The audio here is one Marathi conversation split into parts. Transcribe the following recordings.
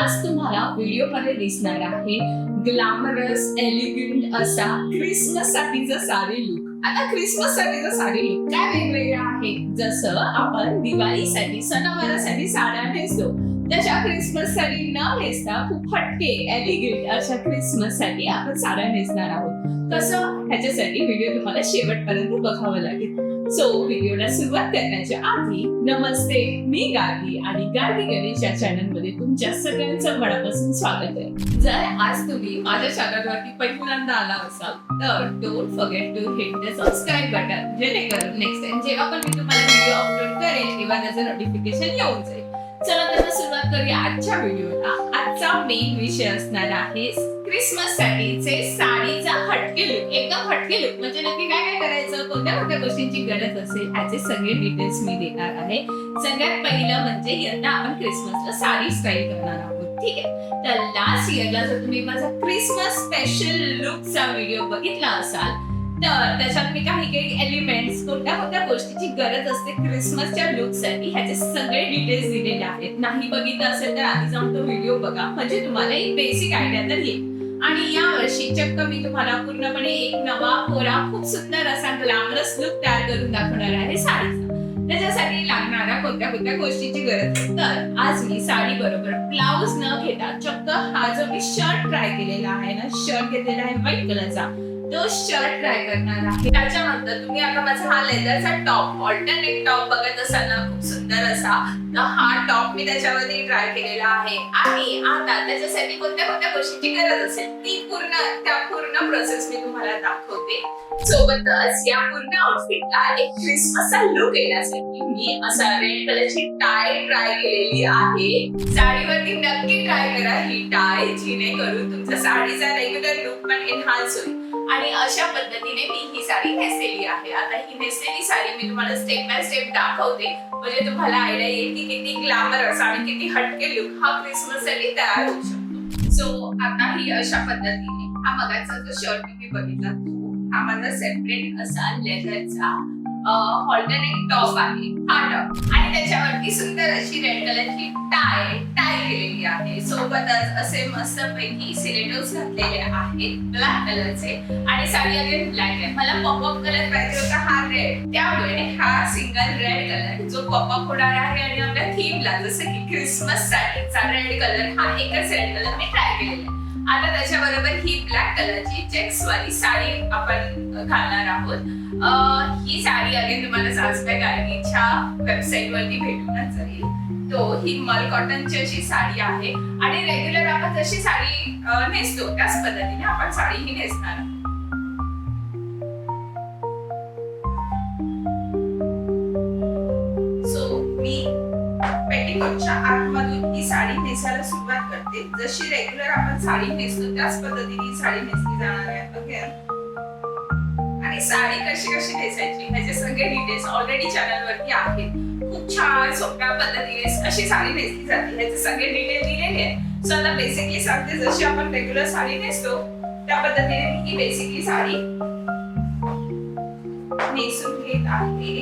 आज तुम्हाला व्हिडिओमध्ये दिसणार आहे ग्लॅमरस एलिगंट असा क्रिसमस साठीचा साडी लुक. आता क्रिसमस साठीचा साडी लुक काय वेगवेगळा आहे. जसं आपण दिवाळीसाठी सणावारासाठी साड्या नेसतो, तशा क्रिसमस साठी न नेसता खूप हटके एलिगंट अशा क्रिसमस साठी आपण साड्या नेसणार आहोत. कसं ह्याच्यासाठी व्हिडिओ तुम्हाला शेवटपर्यंत बघावं लागेल. सो व्हिडिओला सुरुवात करण्याच्या आधी नमस्ते, मी गार्गी आणि गार्गी गणेश या चॅनल मध्ये तुमच्या सगळ्यांचं मनापासून स्वागत आहे. जर आज तुम्ही माझ्या चॅनलवरती पहिल्यांदा आला असाल तर don't forget to hit the subscribe button, जेणेकरून नेक्स्ट टाइम जेव्हा पण मी तुम्हाला व्हिडिओ अपलोड करेल तेव्हा त्याचं नोटिफिकेशन येऊन जाईल. चला तर सुरुवात करूया आजच्या व्हिडिओला. आजचा मेन विषय असणार आहे क्रिसमस साठीचे साडीचा हटके लुक. एकदम हटके लुक म्हणजे नक्की काय काय करायचं, कोणत्या कोणत्या गोष्टींची गरज असेल याचे सगळे डिटेल्स मी देणार आहे. सगळ्यात पहिलं म्हणजे यंदा आपण क्रिसमसला साडी स्टाईल करणार आहोत. ठीक आहे, तर लास्ट इयरला जर तुम्ही माझा क्रिसमस स्पेशल लुकचा व्हिडिओ बघितला असाल तर त्याच्यात मी काही काही एलिमेंट्स, कोणत्या कोणत्या गोष्टीची गरज असते क्रिसमसच्या लुकसाठी ह्याचे सगळे डिटेल्स दिलेले आहेत. नाही बघितलं असेल तर आधी जाऊन तो व्हिडिओ बघा, म्हणजे तुम्हाला एक बेसिक आयडिया तर येईल. आणि या वर्षी चक्क मी तुम्हाला पूर्णपणे एक नवा कोरा खूप सुंदर असा ग्लॅमरस लुक तयार करून दाखवणार आहे साडीचा. त्याच्यासाठी लागणाऱ्या कोणत्या कोणत्या गोष्टीची गरज आहे. तर आज मी साडी बरोबर ब्लाउज न घेता चक्क हा जो मी शर्ट ट्राय केलेला आहे ना, शर्ट घेतलेला आहे व्हाईट कलरचा, तो शर्ट ट्राय करणार आहे. त्याच्यानंतर तुम्ही आता माझा हा लेदरचा टॉप, ऑल्टरनेट टॉप बघत असाल ना, खूप सुंदर असा, तर हा टॉप मी त्याच्यावरती ट्राय केलेला आहे. आणि आता त्याच्यासाठी कोणत्या कोणत्या गोष्टीची गरज असेल त्या पूर्ण प्रोसेस मी तुम्हाला दाखवते. सोबतच या पूर्ण आउटफिटला एक क्रिसमसचा लुक येण्यासाठी मी असा रेड कलरची टाय ट्राय केलेली आहे. साडीवरती नक्की ट्राय करा ही टाय, जेणेकरून तुमचा साडीचा रेग्युलर लुक पण एनहान्स होईल. आणि अशा पद्धतीने मी ही साडी नेसलेली आहे. आता ही नेसलेली साडी मी तुम्हाला स्टेप बाय स्टेप दाखवते, म्हणजे तुम्हाला आयडिया येईल की किती ग्लॅमरस आणि किती हटके लुक हा क्रिसमस साठी तयार होऊ शकतो. सो आता ही अशा पद्धतीने, हा मगाचा जो शर्ट मी बघितला हा माझा सेपरेट असा लेदरचा ऑल्टरनेट टॉप आहे, हा टॉप, आणि त्याच्यावरती सुंदर अशी रेड कलरची टाय केलेली आहे. सोबतच असे मस्त पैकी सिलेटोस घातलेले आहेत ब्लॅक कलरचे, आणि साडी अगेन ब्लॅक आहे. मला पॉपअप कलर पाहिजे होता हा रेड, त्यामुळे हा सिंगल रेड कलर जो पॉपअप होणार आहे आणि आपल्या थीमला जसं की क्रिसमस साठीचा रेड कलर, हा एकच रेड कलर मी ट्राय केलेला आहे. आता त्याच्याबरोबर ही ब्लॅक कलरची चेक्स वाली साडी आपण घालणार आहोत. ही साडी अगेन तुम्हाला सासबॅग गार्गीच्या वेबसाईट वरती भेटूनच जाईल. तो ही मल कॉटनची अशी साडी आहे, आणि रेग्युलर आपण जशी साडी नेसतो त्याच पद्धतीने आपण साडी ही नेसणार आहोत. सो मी पेटिकोटच्या आतमधून ही साडी नेसायला सुरुवात करते. जशी रेग्युलर आपण साडी नेसतो त्याच पद्धतीने ही साडी नेसली जाणार आहे अगेन. आणि साडी कशी कशी नेसायची ह्याचे सगळे डिटेल्स ऑलरेडी चॅनल वरती आहेत. खूप छान सोप्या पद्धतीने अशी साडी नेसली जाते ह्याचे सगळे डिटेल दिलेले आहेत. सो आता बेसिकली सांगते, जशी आपण रेग्युलर साडी नेसतो त्या पद्धतीने मी ही बेसिकली साडी नेसून घेत आहे.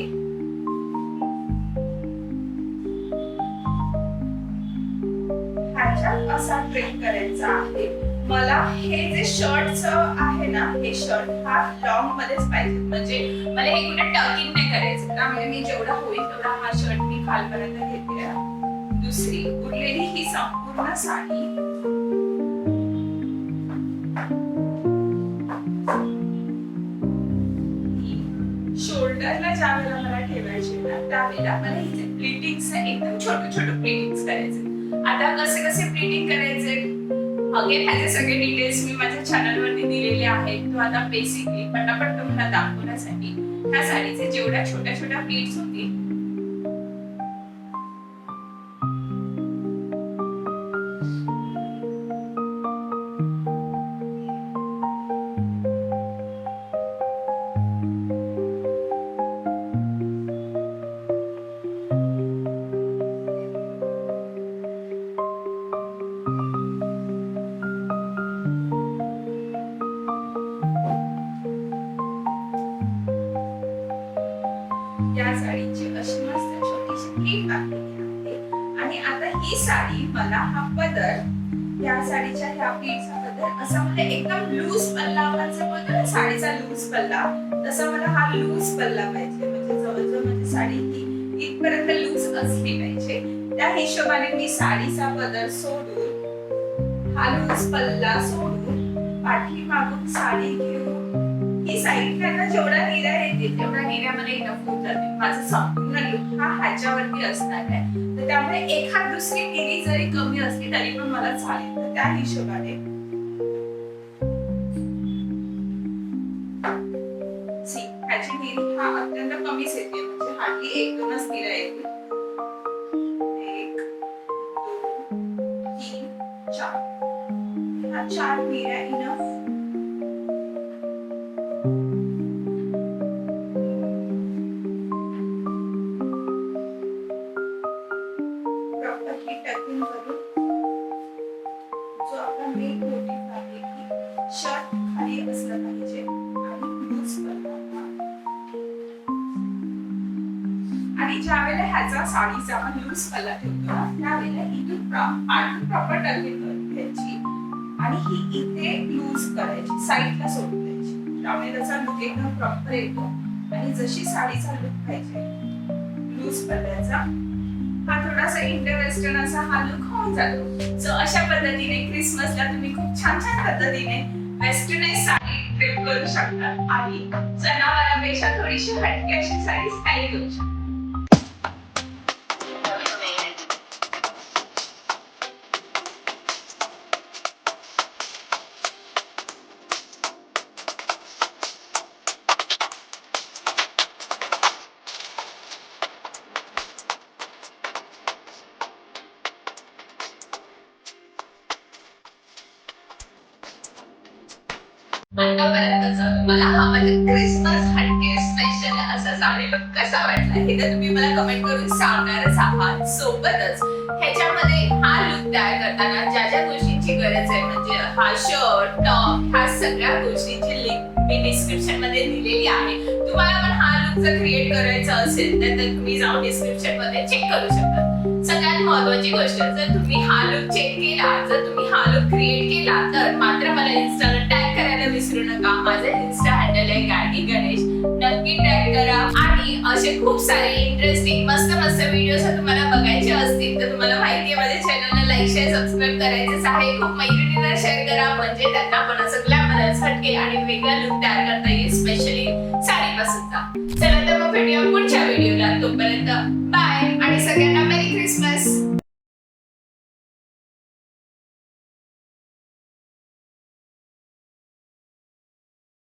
ह्याच्यात असा ट्रेक करायचा आहे. मला हे जे शर्टच आहे ना, हे शर्ट हा लॉंग मध्येच पाहिजे, म्हणजे मला हे कुठे टर्किंग नाही करायचं. त्यामुळे मी जेवढा होईल तेवढा हा शर्ट मी खालपर्यंत घेते. दुसरी उरलेली ही संपूर्ण साडी शोल्डरला ज्या वेळेला मला ठेवायची ना, त्यावेळेला मला हिचे प्लीटिंग्स एकदम छोटे छोटे प्लीटिंग्स करायचे. आता कसे कसे प्लीटिंग करायचे अगेन ह्याचे सगळे डिटेल्स मी माझ्या चॅनल वरती दिलेले आहेत. तो आता बेसिकली पटापट तुम्हाला दाखवण्यासाठी ह्या साडीचे जेवढ्या छोट्या छोट्या प्लीट्स होतील या साडीची मला हा पदर, या साडीच्या ह्या प्लीटचा पदर असा मला एकदम लूज पल्ला, आपण जे बोलतो ना साडीचा लूज पल्ला, तसा मला हा लूज पल्ला पाहिजे. म्हणजे जवळजवळ माझी साडी ही इथपर्यंत लूज असली पाहिजे. त्या हिशोबाने मी साडीचा पदर सोडून, हा लूज पल्ला सोडून, पाठीमागून साडी घेऊन ही साईडला जेवढा निऱ्या येते तेवढा निऱ्यामध्ये इनफ होऊन जाते. माझा संपूर्ण लुक हा ह्याच्यावरती असणार आहे. तर त्यामुळे एखाद दुसरी निरी जरी कमी असली तरी पण मला चालेल. तर त्या हिशोबाने ह्याची निरी हा अत्यंत कमीच येते. म्हणजे हार्डली 1-2च निऱ्या येतील. 1, 2, 3, 4 ह्या 4 निऱ्या इनफ. प्रॉपरली टकिंग करून जो आपला मेन मोटिव्ह आहे की शर्ट खाली असलं पाहिजे आणि लूज पल्ला. आणि ज्या वेळेला ह्याचा साडीचा आपण लूज पल्ला ठेवतो ना त्यावेळेला इथून पाठून प्रॉपर टकिंग करून घ्यायची आणि ही इथे लूज करायची, साईडला सोडून द्यायची. त्यामुळे त्याचा लुक एकदम प्रॉपर येतो. आणि जशी साडीचा लुक पाहिजे लूज पल्ल्याचा, हा थोडासा इंडो वेस्टर्न असा हा लुक होऊन जातो. सो अशा पद्धतीने क्रिसमसला तुम्ही खूप छान छान पद्धतीने वेस्टर्नाइज साडी ट्रिप करू शकता आणि सणावारापेक्षा थोडीशी हटके अशी साडी स्टाईल करू शकता. आतापर्यंतचा तुम्हाला हा माझा क्रिसमस हटके स्पेशल असा साडी लुक कसा वाटला हे तर तुम्ही मला कमेंट करून सांगणारच आहात. सोबतच ह्याच्यामध्ये हा लुक तयार करताना ज्या ज्या गोष्टींची गरज आहे, म्हणजे हा शर्ट, टॉप, ह्या सगळ्या गोष्टींची लिंक मी डिस्क्रिप्शन मध्ये दिलेली आहे. तुम्हाला पण हा लुक जर क्रिएट करायचा असेल तर तुम्ही जाऊन डिस्क्रिप्शन मध्ये चेक करू शकता. सगळ्यात महत्त्वाची गोष्ट, जर तुम्ही हा लुक चेक केला, जर तुम्ही हा लुक क्रिएट केला तर मात्र मला इन्स्टाला टॅग करायला विसरू नका. माझं इन्स्टा हँडल आहे गार्गी गणेश, नक्की टॅग करा. आणि असे खूप सारे इंटरेस्टिंग मस्त मस्त व्हिडिओज तुम्हाला बघायचे असतील तर तुम्हाला माहिती आहे माझ्या चॅनलला लाईक शेअर सबस्क्राईब करायचंच आहे. खूप मैत्रिणींना शेअर करा म्हणजे त्यांना पण असं ग्लॅमरस हटके आणि वेगळा लुक तयार करता येईल, स्पेशली साडीपासूनचा. चला तर मग भेटूया पुढच्या व्हिडिओला. तोपर्यंत बाय आणि सगळ्यांना मेरी क्रिसमस.